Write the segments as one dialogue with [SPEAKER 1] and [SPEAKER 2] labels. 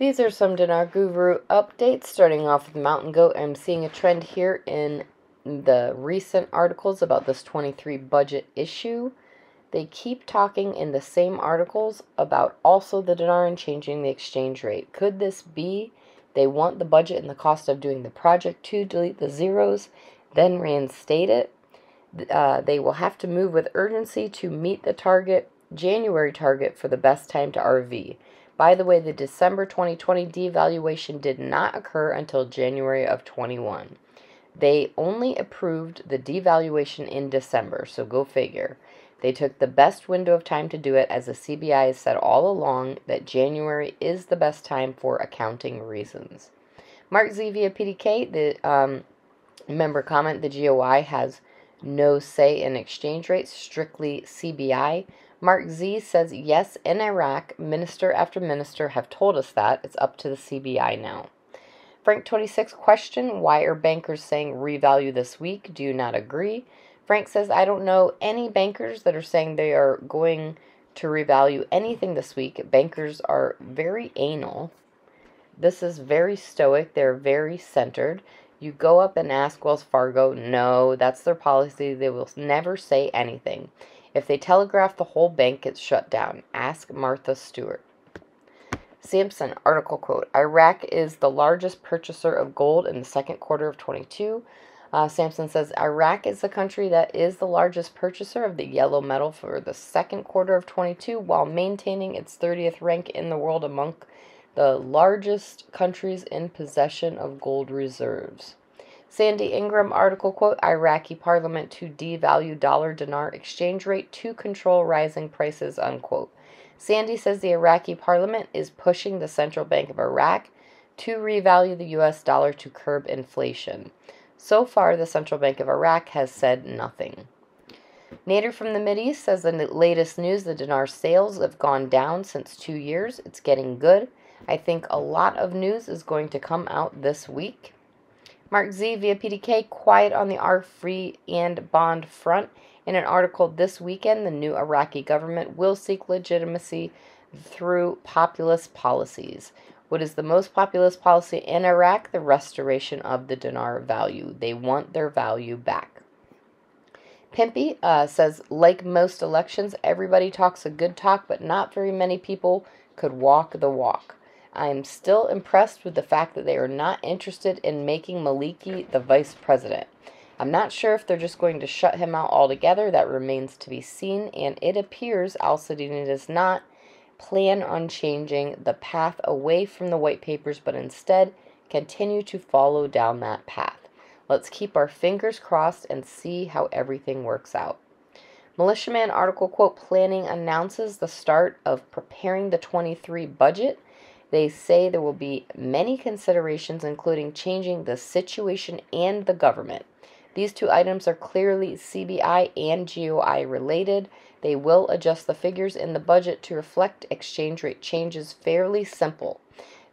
[SPEAKER 1] These are some Dinar Guru updates, starting off with Mountain Goat. I'm seeing a trend here in the recent articles about this 23 budget issue. They keep talking in the same articles about also the dinar and changing the exchange rate. Could this be they want the budget and the cost of doing the project to delete the zeros, then reinstate it? They will have to move with urgency to meet the January target for the best time to RV. By the way, the December 2020 devaluation did not occur until January of 21. They only approved the devaluation in December, so go figure. They took the best window of time to do it, as the CBI has said all along that January is the best time for accounting reasons. Mark Z via PDK, the member comment, the GOI has no say in exchange rates, strictly CBI. Mark Z says, yes, in Iraq, minister after minister have told us that. It's up to the CBI now. Frank26 question, why are bankers saying revalue this week? Do you not agree? Frank says, I don't know any bankers that are saying they are going to revalue anything this week. Bankers are very anal. This is very stoic. They're very centered. You go up and ask Wells Fargo. No, that's their policy. They will never say anything. If they telegraph, the whole bank gets shut down. Ask Martha Stewart. Sampson, article quote, Iraq is the largest purchaser of gold in the second quarter of 22. Sampson says, Iraq is the country that is the largest purchaser of the yellow metal for the second quarter of 22, while maintaining its 30th rank in the world among the largest countries in possession of gold reserves. Sandy Ingram, article quote, Iraqi parliament to devalue dollar-dinar exchange rate to control rising prices, unquote. Sandy says the Iraqi parliament is pushing the Central Bank of Iraq to revalue the U.S. dollar to curb inflation. So far, the Central Bank of Iraq has said nothing. Nader from the Mideast says the latest news, the dinar sales have gone down since 2 years. It's getting good. I think a lot of news is going to come out this week. Mark Z via PDK, quiet on the R-free and bond front. In an article this weekend, the new Iraqi government will seek legitimacy through populist policies. What is the most populist policy in Iraq? The restoration of the dinar value. They want their value back. Pimpy says, like most elections, everybody talks a good talk, but not very many people could walk the walk. I am still impressed with the fact that they are not interested in making Maliki the vice president. I'm not sure if they're just going to shut him out altogether. That remains to be seen, and it appears al-Sadini does not plan on changing the path away from the white papers, but instead continue to follow down that path. Let's keep our fingers crossed and see how everything works out. Militiaman article quote, planning announces the start of preparing the 23 budget. They say there will be many considerations, including changing the situation and the government. These two items are clearly CBI and GOI related. They will adjust the figures in the budget to reflect exchange rate changes. Fairly simple.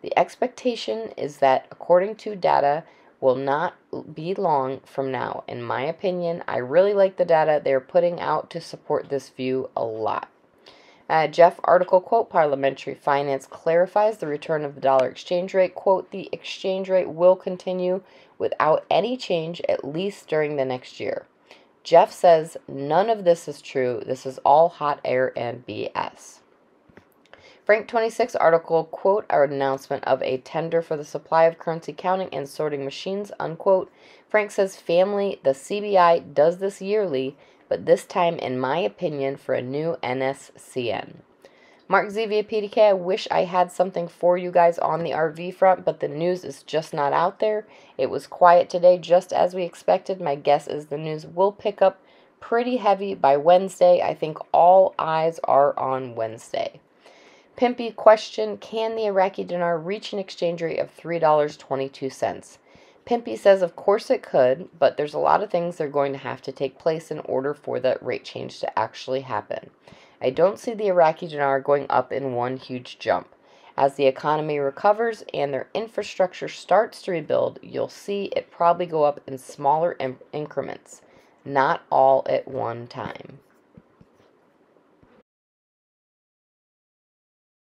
[SPEAKER 1] The expectation is that, according to data, will not be long from now. In my opinion, I really like the data they're putting out to support this view a lot. Jeff article quote, parliamentary finance clarifies the return of the dollar exchange rate. Quote, the exchange rate will continue without any change, at least during the next year. Jeff says none of this is true. This is all hot air and BS. Frank26 article, quote, our announcement of a tender for the supply of currency counting and sorting machines, unquote. Frank says family, the CBI does this yearly, but this time, in my opinion, for a new NSCN. Mark Z via PDK, I wish I had something for you guys on the RV front, but the news is just not out there. It was quiet today, just as we expected. My guess is the news will pick up pretty heavy by Wednesday. I think all eyes are on Wednesday. Pimpy question, can the Iraqi dinar reach an exchange rate of $3.22? Pimpy says, of course it could, but there's a lot of things that are going to have to take place in order for that rate change to actually happen. I don't see the Iraqi dinar going up in one huge jump. As the economy recovers and their infrastructure starts to rebuild, you'll see it probably go up in smaller increments, not all at one time.